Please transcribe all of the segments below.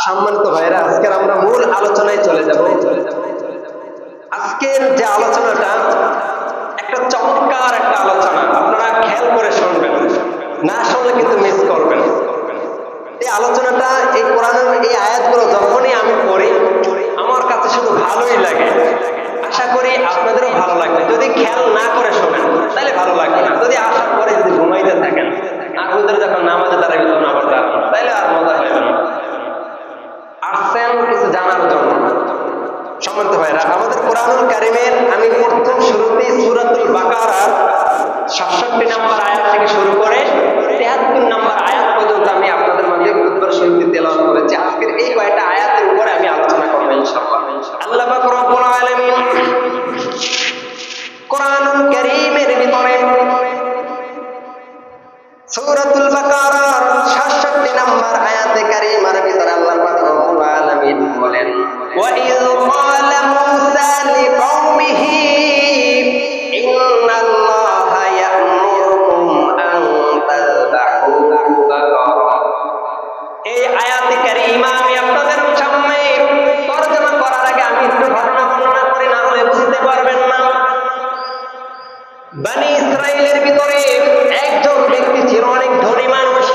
সম্মানিত ভাইরা, আজকের আমরা মূল আলোচনায় চলে যাব। আজকের যে আলোচনাটা একটা চমৎকার একটা আলোচনা, আপনারা খেয়াল করে শুনবেন, না শুনলে কিন্তু মিস করবেন। এই আলোচনাটা, এই কোরআনের এই আয়াতগুলো যখনই আমি পড়ি আমার কাছে শুধু ভালোই লাগে। আশা করি আপনাদেরও ভালো লাগবে। যদি খেয়াল না করে শোনেন তাহলে ভালো লাগবে না। যদি আসার পরে যদি ঘুমাইতে থাকেন আর ওদের যখন নামাজে দাঁড়াবে তখন আবার দাঁড়ানো, তাহলে আর মজা হবে না। আসছেন কিছু জানার জন্য। সম্মানিত ভাইরা, আমাদের কোরআনুল কারীমের আমি প্রথম শুরুতেই সূরাতুল বাকারার ৬৭ নম্বর আয়াত থেকে শুরু করে ৭৩ নম্বর আয়াত পর্যন্ত আমি আপনাদের মাঝে খুতবার শরীফ তেলাওয়াত করেছি। আজকের এই কয়টা আয়াতের উপরে আমি আলোচনা করব ইনশাআল্লাহ। আল্লাহ পাক রব্বুল আলামিন কোরআনুল কারীমের ভিতরে সূরাতুল বাকারার ৬৭ নম্বর আয়াতে কারীমার ভিতরে আল্লাহ পাক রব্বুল আলামিন বলেন, ওয়া ইয ক্বালা মূসা লিকওমিহি ইন্নাল্লাহা ইয়া'মুরুকুম আন তাযবাহু বাকারা। এই আয়াতে কারীমা আমি আপনাদের সামনে তরজমা করার আগে আমি একটু ঘটনা বর্ণনা করি, না হলে বুঝতে পারবেন না। বনি ইসরাইলের ভিতরে একজন ব্যক্তি ছিল, অনেক ধনী মানুষ।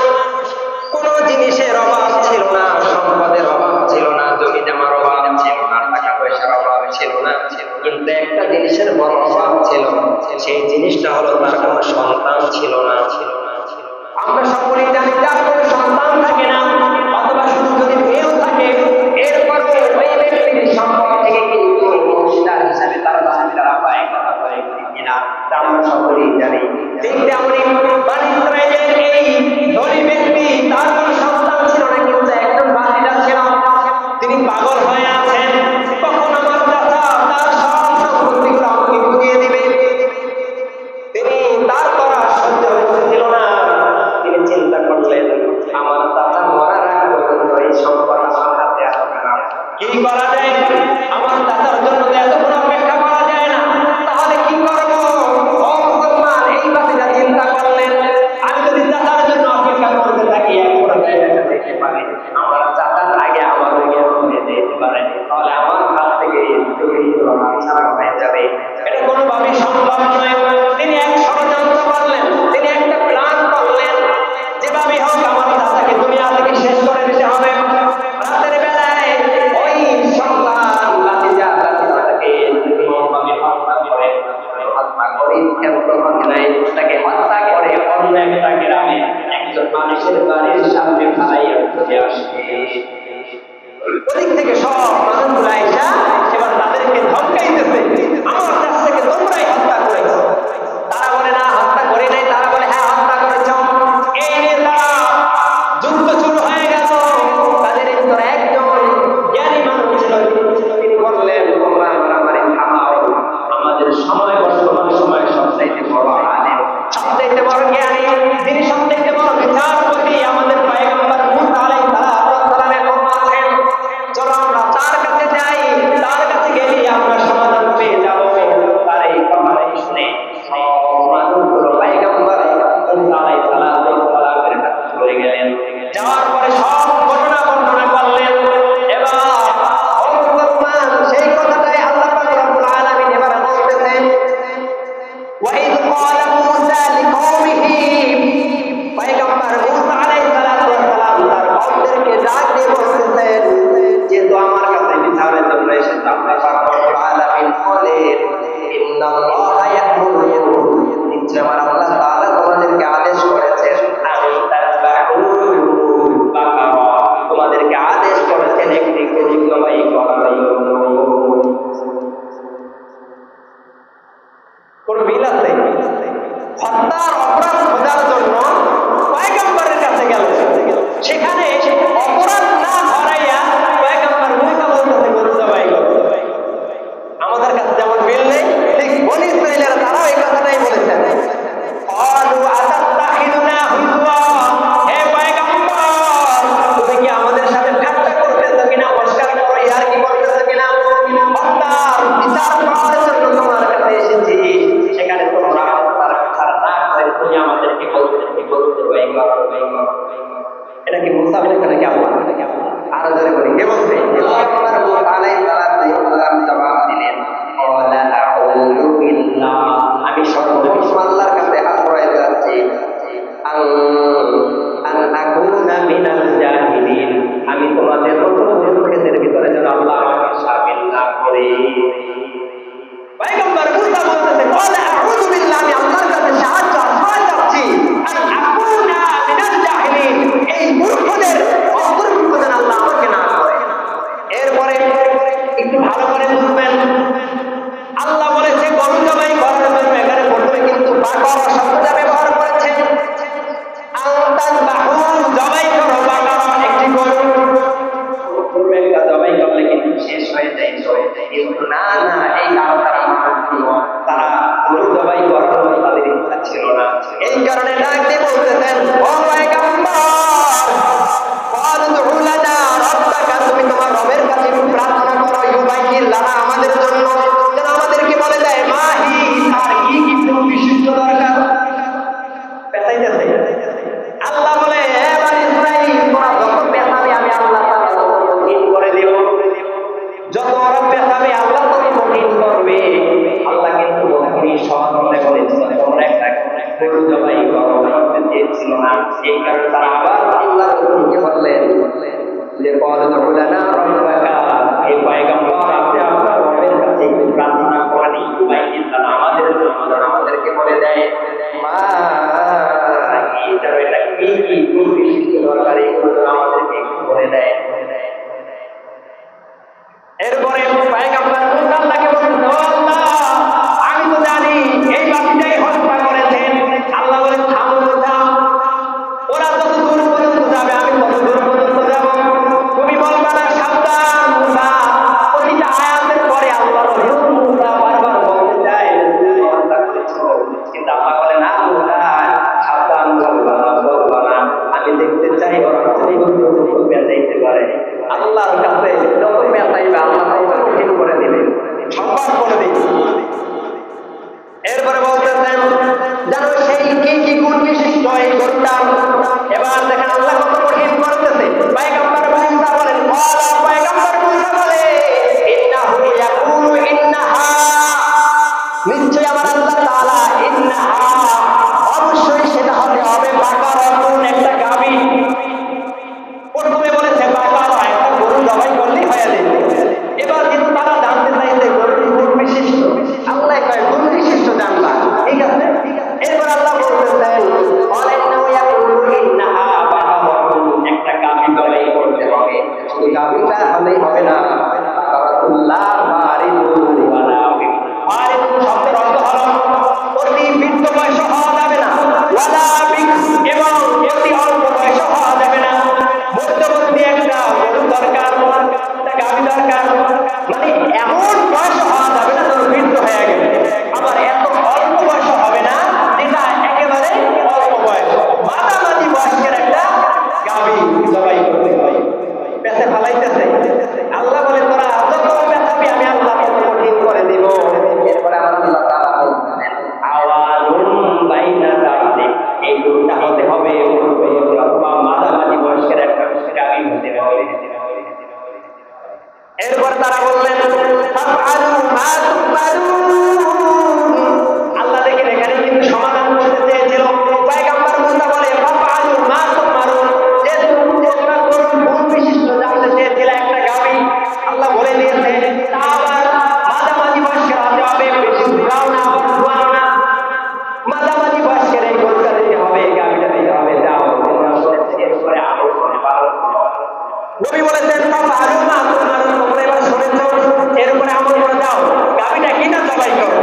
কোন জিনিসের অভাব ছিল না, সম্পদের অভাব ছিল না, জমি জমার অভাব ছিল না, টাকা পয়সার অভাব ছিল না, কিন্তু একটা জিনিসের বড় অভাব ছিল। সেই জিনিসটা হলো তার কোনো সন্তান ছিল না। আমরা সকলেই জানি যার কোনো সন্তান থাকে না, অথবা শুধু যদি মেয়েও থাকে, এরপরে ওই ব্যক্তির সম্পদ থেকে কিন্তু অংশীদার হিসাবে তার বাচ্চারা পায়, কথা বলে কিনা তা আমরা সকলেই জানি। ঠিক তেমনি বনি ইসরাইলের এই ধনী ব্যক্তি, তার কোনো সন্তান ছিল না, কিন্তু একজন বাচ্চা ছিল। তিনি পাগল হয়ে আছেন, কখন আমার চাচা তার সব সম্পত্তিগুলো আমাকে বুঝিয়ে দিবে। তিনি তার করা সহ্য হচ্ছিল না। তিনি চিন্তা করলেন, আমার চাচা মরার আগ পর্যন্ত এই সম্পদ আমার হাতে আসবে না। কি করা যায়? আমার চাচার জন্য এতক্ষণ অপেক্ষা করা যায় না, তাহলে কি করবো? ও মুসলমান, এই বাতিটা চিন্তা করলেন, আমি যদি চাচার জন্য অপেক্ষা করতে থাকি এক পর্যায়ে দেখা যেতে পারে আমার চাচার আগে আমার হয়ে যেতে পারে, তাহলে আমার হাত থেকে জমি ছাড়া হয়ে যাবে। এটা কোনোভাবেই সম্ভব নয়। তিনি এক ষড়যন্ত্র করলেন, তিনি একটা প্ল্যান করলেন, যেভাবে হোক আমার চাচাকে দুনিয়া থেকে শেষ করে দিতে হবে। রাতের বেলায় ওই সন্তান বাতিজাটাকে নির্মমভাবে হত্যা করে তাকে হত্যা করে অন্য একটা গ্রামে একজন মানুষের বাড়ির সামনে ফালাইয়া চলে আসে। ওদিক থেকে সব মানুষগুলো আইসা এবার তাদেরকে ধমকাইতেছে, আমার চাচাকে তোমরাই হত্যা করেছো। তারা বলে না, হত্যা করে নাই। তারা বলে হ্যাঁ, হত্যা করেছ। এই নিয়ে তারা যুদ্ধ শুরু হয়ে গেল। তাদের ভিতরে একজন জ্ঞানী মানুষ ছিল, তিনি বললেন, তোমরা মারামারি থামাও। আমাদের সময়, বর্তমান সময় সবচাইতে বড় আলেম, সবচাইতে বড় জ্ঞানী, তিনি সবচাইতে বড় বিচারপতি আমাদের পয়গম্বর মূসা আলাইহিস সালামের কথা আছেন। চলো আমরা তার কাছে যাই, তার কাছে গেলে আমরা সমাধান পেয়ে যাব। তার এই কথাটাই শুনে সব মানুষগুলো পয়গম্বর মূসা আলাইহিস সালামের কাছে চলে গেলেন। যাওয়ার পরে সব ঘটনা বর্ণনা করলেন। এবার ও মুসলমান, সেই কথাটাই আল্লাহ পাক রব্বুল আলামিন এবার বলতেছেন, ওয়া ইয ক্বালা মূসা লিকওমিহি, পয়গম্বর মূসা আলাইহিস সালাম তার কওমদেরকে ডাক দিয়ে বলতেছেন, যেহেতু আমার কাছে বিচারে তোমরা এসেছো, আল্লাহ পাক রব্বুল আলামিন বলেন, ইন্নাল্লাহা ইয়া'মুরুকুম, নিশ্চয় আমার আল্লাহ তাআলা তোমাদেরকে আদেশ করেছেন, তোমাদেরকে আদেশ করেছেন একটি গরু জবাই করার জন্য। কোন মিল আছে? হত্যার অপরাধ খোঁজার জন্য পয়গম্বরের কাছে গেল, সেখানে অপরাধ না ধরাইয়া পয়গম্বর মূসা বলতেছে গরু জবাই করো। আমাদের কাছে যেমন মিল নেই, ঠিক বনি ইসরাইলের তারাও এই কথাটাই বলেছেন। ক্বালু আতাত্তাখিযুনা হুজওয়া, হে পয়গম্বর, তুমি কি আমাদের সাথে কে বলছে? পয়গম্বর মুসা আলাইহিস সালাম জবাব দিলেন, ক্বালা আউযু বিল্লাহ, আমি সর্বপ্রথম আল্লাহর কাছে আশ্রয় চাচ্ছি, আন আকুনা মিনাল জাহিলিন, আমি তোমাদের মতো মূর্খদের ভিতরে যেন আল্লাহ আমাকে শামিল না করে। পয়গম্বর মুসা বলতেছে, ক্বালা আউযু বিল্লাহ, আমি আল্লাহর কাছে সাহায্য আশ্রয় চাচ্ছি, আন আকুনা মিনাল জাহিলিন, এই মূর্খদের অন্তর্ভুক্ত যেন আল্লাহ আমাকে না করে। এরপরে একটু ভালো করে বুঝবেন, আল্লাহ বলেছে গরু জবাই করার জন্য, এখানে প্রথমে কিন্তু বাকরা শব্দটা ব্যবহার করেছেন। আনতান বাহু, জবাই করো বাকরা, একটি গরু। প্রথমে একটা জবাই করলে কিন্তু শেষ হয়ে যায়, কিন্তু না না, এই আওতারা মানুষ ছিল, তারা গরু জবাই করার জন্য তাদের ইচ্ছা ছিল না। এই কারণে ডাক দিয়ে বলতেছেন, ও পয়গম্বর, ফাদউ লানা রাব্বাকা, তুমি তোমার রবের কাছে প্রার্থনা করো, ইউবাইয়িন লানা, আমাদের জন্য, যেন আমাদেরকে বলে দেয় মাহি, তার কি কি বিশিষ্ট দরকার। পেছাইতেছে আল্লাহ বলে, হে বনি ইসরাঈল, তোরা যত পেছাবে আমি আল্লাহ তাআলা তত কঠিন করে দেব। যত ওরা পেছাবে আল্লাহ তত কঠিন করবে। আল্লাহ কিন্তু বলতে সহজ মনে করেছিল, তোমরা একটা গরু জবাই করো, করতে চেয়েছিল না। এই কারণে তারা আবার আল্লাহর হুকুমকে বললেন যে ফাদউ লানা রাব্বাকা, হে পয়গম্বর, আপনি আপনার রবের কাছে একটু প্রার্থনা করেন, ইউবাইয়িন লানা, আমাদের জন্য, আমাদেরকে বলে দেয় মা এটা কি কি বিশিষ্ট দরকার, এগুলো আমাদেরকে একটু বলে দেয়। এরপরে পয়গম্বর মুসা আল্লাহকে বলতেছে, ও আল্লাহ, আমি তো জানি এই বাতিটাই হত্যা করেছেন। আল্লাহ বলে, থামো মুসা, ওরা যত দূর পর্যন্ত যাবে আমি তত দূর পর্যন্ত যাব। তুমি বলবা না সাবধান মুসা। প্রতিটা আয়াতের পরে আল্লাহর হুকুম মুসা বারবার বলতে যায় তুমি হত্যা করেছো, কিন্তু আল্লাহ বলে না মুসা, সাবধান, বলবা না, আমি দেখতে চাই ওরা কতই পর্যন্ত বেঁচাইতে পারে। আল্লাহর কাছে যত বেঁচাইবে আল্লাহ তত কঠিন করে দিবেন, সম্ভব করে দিবেন। এরপরে বলতেছেন, জানো সেই কি গুণ বিশিষ্ট এই গরুটা। এবার দেখেন আল্লাহ কত কঠিন করতেছে। পয়গম্বর মুসা বলেন, পয়গম্বর মুসা বলে, ইন্নাহু ইয়াকুলু ইন্নাহা, নিশ্চয় আমার আল্লাহ তাআলা, ইন্নাহা, অবশ্যই সেটা হবে বাকারাতুন, একটা গাভী। প্রথমে বলেছে বাকারা, একটা গরু জবাই করলেই হয়ে যাবে। এবার কিন্তু তারা জানতে চাইছে গরুটি গুণ বিশিষ্ট। আল্লাহ কয় গুণ বিশিষ্ট জানলা, ঠিক আছে। এরপর আল্লাহ বলতেছেন, একটা গাভী জবাই করতে হবে। শুধু গাভীটা হলেই হবে না, শব্দের অর্থ হলো অতি বৃদ্ধ বয়স হওয়া যাবে না, এবং অতি অল্প বয়স হওয়া যাবে না, মধ্যবর্তী একটা গরু দরকার, একটা গাভী দরকার। মানে এমন বয়স হওয়া যাবে না যেন বৃদ্ধ হয়ে গেছে, আবার এত অল্প বয়স হবে না যেটা একেবারে অল্প বয়স, মাঝামাঝি বয়সের একটা গাভী জবাই করতে হয়। পেছে ফালাইতেছে। আল্লাহ বলে, তোরা যত পেছাবি আমি আল্লাহ তত কঠিন করে দিব। এরপরে আমার আল্লাহ তাআলা বলতেছেন, আওয়ালুন বাইনা যালিক, এই গরুটা হতে হবে অথবা মাঝামাঝি বয়সের একটা গাভী হতে হবে। এরপর তারা বললেন, ফাফআলু মা তুমারুন, আল্লাহ দেখেন এখানে কিন্তু সমাধান করতে চেয়েছিল। পয়গম্বর মুসা বলে, ফাফআলু মা তুমারুন, যে তোমরা গরুর গুণ বিশিষ্ট জানতে চেয়েছিলে একটা গাভী, আল্লাহ বলে দিয়েছে তা আবার মাঝামাঝি বয়সের হতে হবে, বেশি বুড়াও না আবার জোয়ানও না, মাঝামাঝি বয়সের এই গরুটা দিতে হবে, এই গাভীটা দিতে হবে। যাও তোমরা শুনেছি, এরপরে আরো পালন করো। নবী বলেছেন, ফাফআলু মা তুমারুন, তোমরা এবার শুনেছো, এর উপরে আমল করে যাও, গাভীটা কিনা জবাই করো।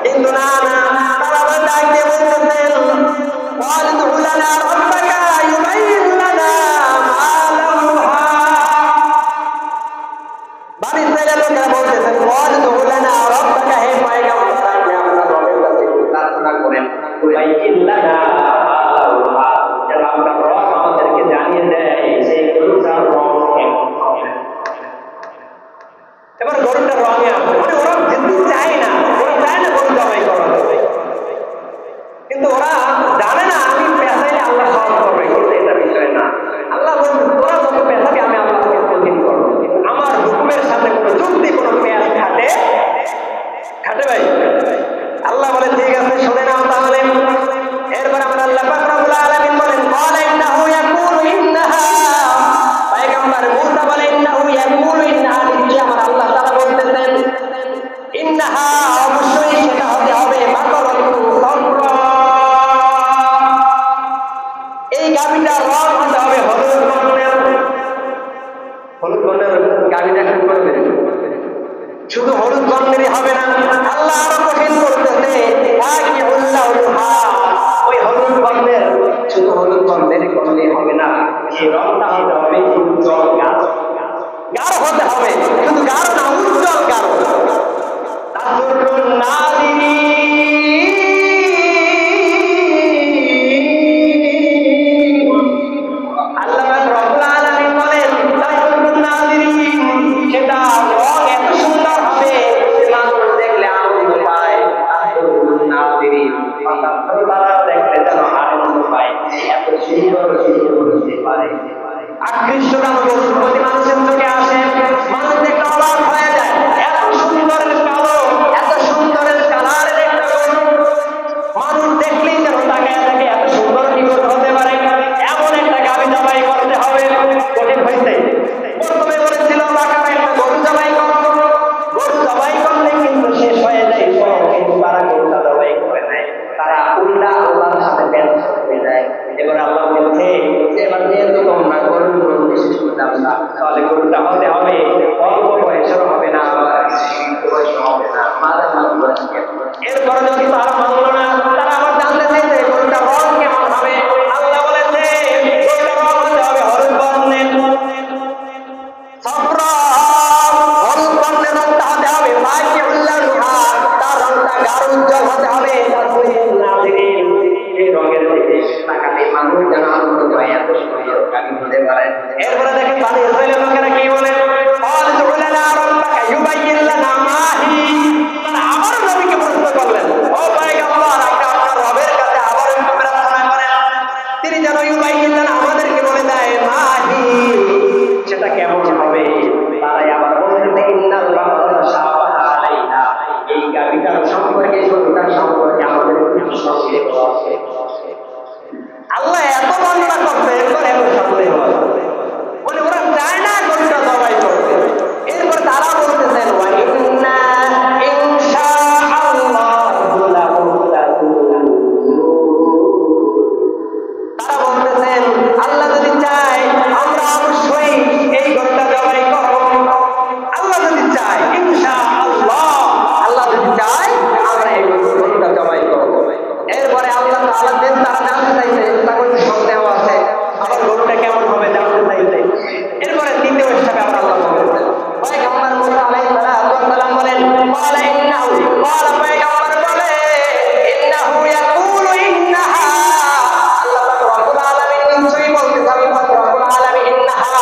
কিন্তু না না, তারা আবার ডাক দিয়ে বলতেছেন, ফাদউ লানা রাব্বাকা ইউবাইয়িন লানা মা লাউহা। বনি ইসরাঈলের লোকেরা বলতেছেন, ফাদউ লানা রাব্বাকা, হে পয়গম্বর, আপনি আপনার রবের কাছে প্রার্থনা করেন, ইউবাইয়িন লানা মা লাউহা, যেন আপনার রব আমাদেরকে জানিয়ে দেয় সেই গরুটার রং কেমন হবে। হলুদ বর্ণের গাড়ি দেখান করবে, শুধু হলুদ বর্ণেরই হবে না, আল্লাহ আরো কঠিন করতেছে, ওই হলুদ বর্ণের শুধু হলুদ বর্ণের করলেই হবে না, এই রংটা হতে হবে উজ্জ্বল গাঢ়, গাঢ় হতে হবে, শুধু গাঢ় না, উজ্জ্বল গাঢ়। আকৃষ্ট প্রতি মানুষের চোখে আসে, মানুষ দেখতে অবাক হয়ে যায়, এত সুন্দরের কালো, এত সুন্দরের কালারের একটা মানুষ দেখলেই যেন তাকায় থাকে, এত সুন্দর কি করে হতে পারে, এমন একটা গাভী জবাই করতে হবে, কঠিন হয়েছে। প্রথমে বলেছিল বাঁকার একটা গরু জবাই করো, গরু জবাই করলে কিন্তু শেষ হয়ে যায়, কিন্তু তারা গরুটা জবাই করে নেয়, তারা উল্টা আল্লাহর সাথে ব্যাংক হয়ে যায়। এবার আল্লাহ বলছে এবার যেহেতু তোমরা গরুর গরু বিশেষ করে দামটা, তাহলে গরুটা হতে হবে অল্প বয়সের হবে না, বয়স হবে না, এরপরে যদি তারা মানলো না, তারা আবার জানতে চাইছে গরুটা রং কেমন হবে। আল্লাহ বলেছে গরুটা রং হতে হবে হলুদ বর্ণের, হলুদ বর্ণের রংটা হতে হবে, বাকি উল্লাহ তার রংটা গাঢ় উজ্জ্বল হতে হবে। এই রঙের দিকে তাকালে মানুষ যেন আনন্দ হয়, এত সুন্দর গাভী হতে পারে। এরপরে দেখেন বানি ইসরাইলের লোকেরা কি বলে, আবার নবীকে প্রশ্ন করলেন, ও পয়গম্বর আপনি আপনার রবের কাছে আবার একটু প্রার্থনা করেন, তিনি যেন ইউবাইয়িন আমাদেরকে বলে দেয় মাহি, সেটা কেমন হবে। তারাই আবার বলতেছে ইন্নাল্লাহ শাআবা আলাইনা, এই গাভীটার সম্পর্কে, গরুটার সম্পর্কে আমাদের সন্দেহ আছে। আল্লাহ এত বর্ণনা করতে, এরপর এত সন্দেহ আছে, মানে ওরা চায় না গরুটা জবাই করতে। এরপর তারা বলতেছেন তারা বলতেছেন আল্লাহ যদি চায় আমরা অবশ্যই এই গরুটা জবাই করব, আল্লাহ যদি চায় ইনশাআল্লাহ, আল্লাহ যদি চায় আমরা এই গরুটা জবাই করব। এরপরে আল্লাহ তাআলা দেন, তারা জানতে চাইছে, তাদের সন্দেহ আছে, আবার গরুটা কেমন হবে জানতে চাইছে। এরপরে দ্বিতীয় হিসাবে আমরা আল্লাহ বলতেছেন পয়গম্বর মুসা আলাইহিস সালাম বলেন ক্বালা ইন্নাহু, ক্বালা পয়গম্বর বলে ইন্নাহু ইয়াকুলু ইন্নাহা, আল্লাহ পাক রব্বুল আলামিন নিশ্চয়ই বলতেছেন, আল্লাহ পাক রব্বুল আলামিন ইন্নাহা,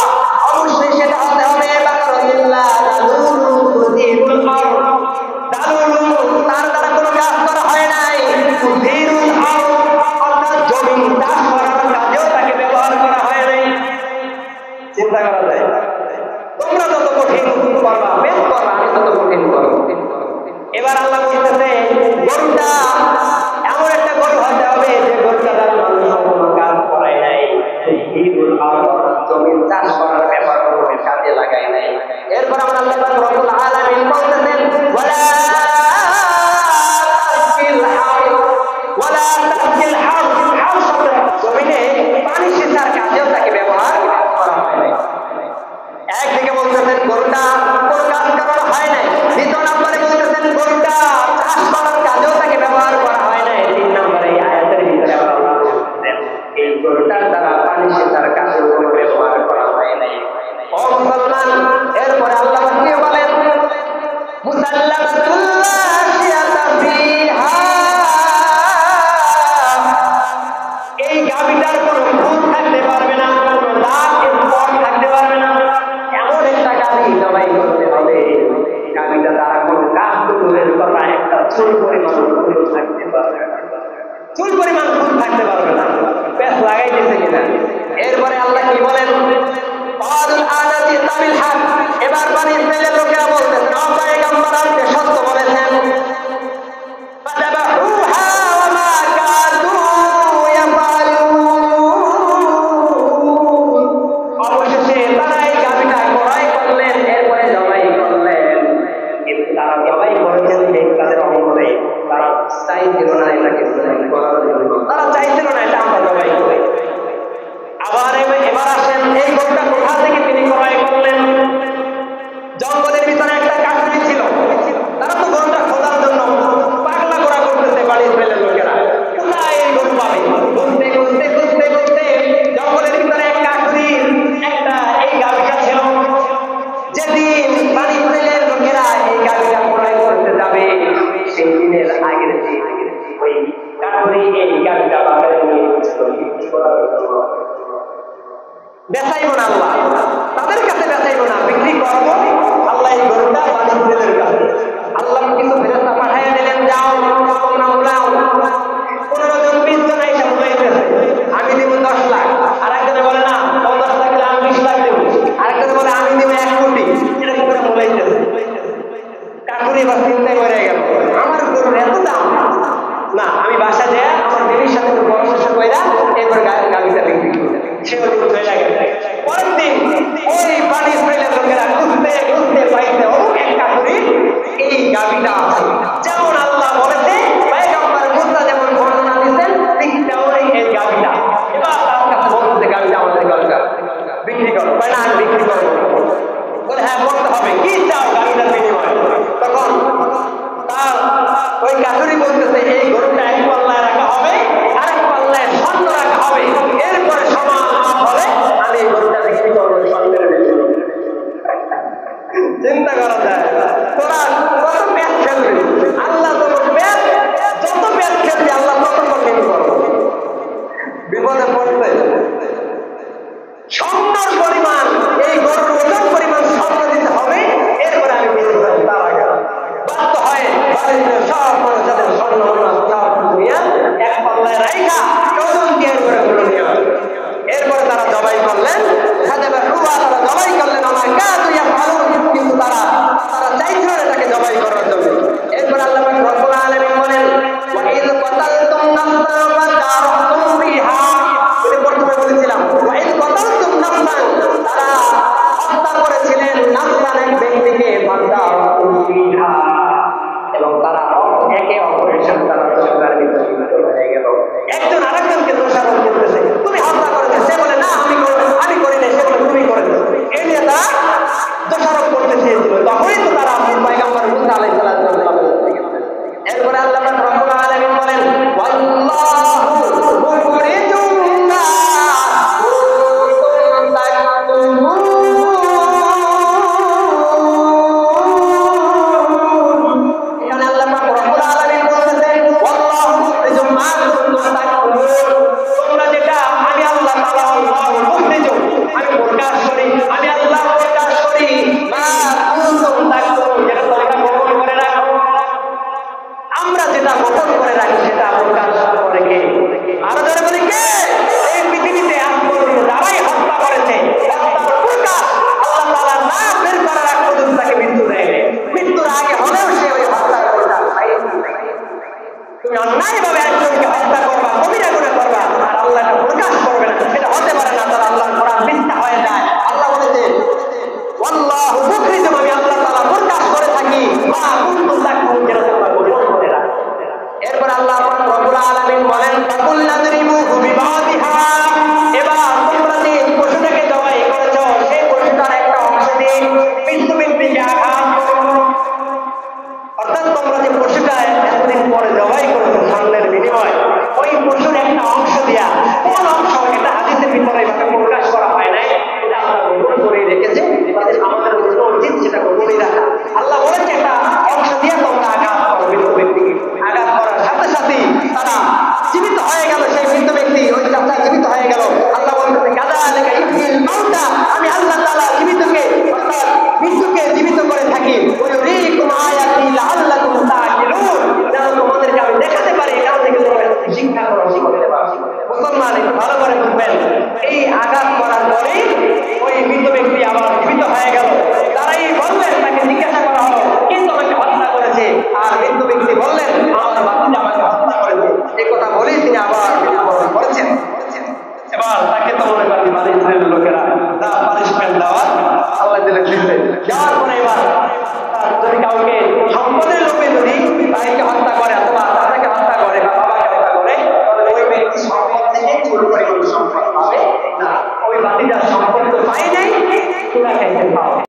অবশ্যই সেটা হতে হবে বাকারাতিল্লাহ দালুলু তুদিরুল আরদ, দালুলু তার দ্বারা কোনো কাজ করা হয় নাই, তুদিরুল আরদ অর্থাৎ জমি চাষ করার কাজেও তাকে ব্যবহার করা হয় নাই। চিন্তা করা যায়, তোমরা যত কঠিন করবা, বেশ করবা, আমি তত কঠিন করবো। এবার আল্লাহ বলতেছে গরুটা এমন একটা গরু হতে হবে যে গরুটা দ্বারা মানুষ কোনো কাজ করায় নাই, জমির চাষ করার ব্যাপার কোনো কাজে লাগায় নাই। এরপর আমরা আল্লাহ পাক রব্বুল আলামিন বলতেছেন ওয়ালা তাসকিল হাউস, হাউস জমিনে পানি সেচার কাজেও তাকে ব্যবহার করা হয় নাই। একদিকে বলতেছেন গরুটা কোনো কাজ করা হয় নাই, দ্বিতীয় নম্বরে বলতেছেন গরুটা চাষ করার কাজেও তাকে ব্যবহার করা হয় নাই, তিন নম্বরে এই আয়াতের ভিতরে আল্লাহ বলতেছেন এই গরুটার দ্বারা পানি সেচার কাজেও কোনো ব্যবহার করা হয় নাই। ও মুসলমান, এরপরে আল্লাহ কি বলেন মুসাল্লামাতুল লাশিয়াতা ফিহা, এই গাভীটার কোনো ভুল থাকতে পারবে না, কোনো দাগ স্পট থাকতে পারবে না, এমন একটা গাভী জবাই করতে হবে গাভীটা দ্বারা কোনো কাজ দূরের কথা একটা চুল পরিমাণ ভুল থাকতে পারবে না, চুল পরিমাণ ভুল থাকতে পারবে না, পেঁচ লাগাই দিতে কিনা। এরপরে আল্লাহ কি বলেন এবার বানি ইসরাইলের লোকেরা বলতেছেন ও পয়গম্বর আপনি সত্য বলেছেন, অবশেষে তারা এই গাভীটা ক্রয় করলেন, এরপরে জবাই করলেন, কিন্তু তারা জবাই করেছেন ঠিক তাদের অমতে, তারা চাইছিল না এটাকে জবাই করার জন্য, তারা চাইছিল না এটা আমরা জবাই করি। আবার এবার আসেন এই গরুটা কোথা থেকে তিনি ক্রয় করলেন, এবার চিন্তায় মরে গেল, আমার গরুর এত দাম, না আমি বাসা যায় আমার দেবীর সাথে পরামর্শ কইরা এরপর গাড়িটা বিক্রি করবে। সে হয়ে গেল। পরের দিন ওই বাড়ি ইসরায়েলের লোকেরা খুঁজতে খুঁজতে পাইতে একটা করি এই গাবিটা যেমন আল্লাহ বলেছে, পয়গম্বর মুসা যেমন বর্ণনা দিয়েছেন ঠিক তেমনই এই গাবিটা। এবার তার কাছে বলতে গাবিটা আমাদের দরকার, বিক্রি করো। না আমি বিক্রি করবো। বলে হ্যাঁ বলতে হবে, কি চাও গাবিটার বিনিময়ে? তখন তার ওই কাছুরি বলতেছে এই গরুটা এক পাল্লায় রাখা হবে, আরেক পাল্লায় স্বর্ণ রাখা হবে, এরপরে সমান হলে আমি এই গরুটা বিক্রি করবো স্বর্ণের বেশি। চিন্তা করা যায় তোরা কত ব্যাগ খেলবি, আল্লাহ তোর ব্যাগ যত ব্যাগ খেলবি আল্লাহ তত কঠিন করবো। বিপদে পড়বে স্বর্ণর পরিমাণ, এই গরুর ওজন পরিমাণ স্বর্ণ দিতে হবে, এরপরে আমি বিক্রি করবো। তার আগে বাধ্য হয় সব মানুষ যাদের স্বর্ণ এক পাল্লায় রাইখা ওজন দিয়ে করে গুলো নিয়ে আসে। এরপরে তারা জবাই করলেন, তারা জবাই করলেন আমার কাজ ভালো, কিন্তু তারা চাইছিল এটাকে জবাই করার জন্য। এরপর আল্লাহ রব্বুল আলামিন বলেন ওয়াইদ কতালতুম নাফসান ফাতারাতুম ফিহা, এটা প্রথমে বলেছিলাম ওয়াইদ কতালতুম নাফসান, তারা হত্যা করেছিলেন নাফসান এক ব্যক্তিকে ফাতারাতুম ফিহা, এবং তারা একে অপরের সাথে তারা সংসারের ভিতরে হয়ে গেল। একজন আরেকজনকে দোষারোপ করতেছে, তুমি হত্যা করেছো, সে বলে না আমি করিনি, সে বলে তুমি করেছো। এই নিয়ে তারা দোষারোপ করতে চেয়েছিল, তখনই তো তারা পয়গম্বর মুসা আলাইহিস সালাম। এরপরে আল্লাহ রব্বুল আলামিন বলেন ওয়াল্লাহু মুখরিজুম মা কুনতুম তাকতুমুন। এখানে আল্লাহ রব্বুল আলামিন বলতেছেন ওয়াল্লাহু মুখরিজুম মা কুনতুম তাকতুমুন, তোমরা যেটা আমি আল্লাহ তাআলা আল্লাহু মুখরিজুম, আমি প্রকাশ করি, আমি আল্লাহ প্রকাশ করি, মা কুনতুম তাকতুমুন, যেটা তোমরা গোপন করে রাখো। আমরা যেটা গোপন করে রাখি সেটা প্রকাশ করে কে? আরো ধরে বলি কে? এই পৃথিবীতে আজ পর্যন্ত যারাই হত্যা করেছে, হত্যার প্রকাশ আল্লাহ তাআলা না বের করার আগ পর্যন্ত তাকে মৃত্যু দেয়। মৃত্যুর আগে হলেও সে ওই হত্যার প্রকাশ পায়। তুমি অন্যায়ভাবে একজনকে হত্যা করবা, কবিরা গুনাহ করবা, আর আল্লাহ এটা প্রকাশ করবে না, এটা হতে পারে না। তারা আল্লাহর কোরআন মিথ্যা হয়ে যায়। আল্লাহ বলেছেন আল্লাহু মুখরিজুম, আমি আল্লাহ তাআলা প্রকাশ করে থাকি মা কুনতুম তাকতুমুন, যেটা তোমরা গোপন করে রাখো। এরপর আল্লাহ রব্বুল আলামিন বলেন ফাকুল্লাযরিবুহু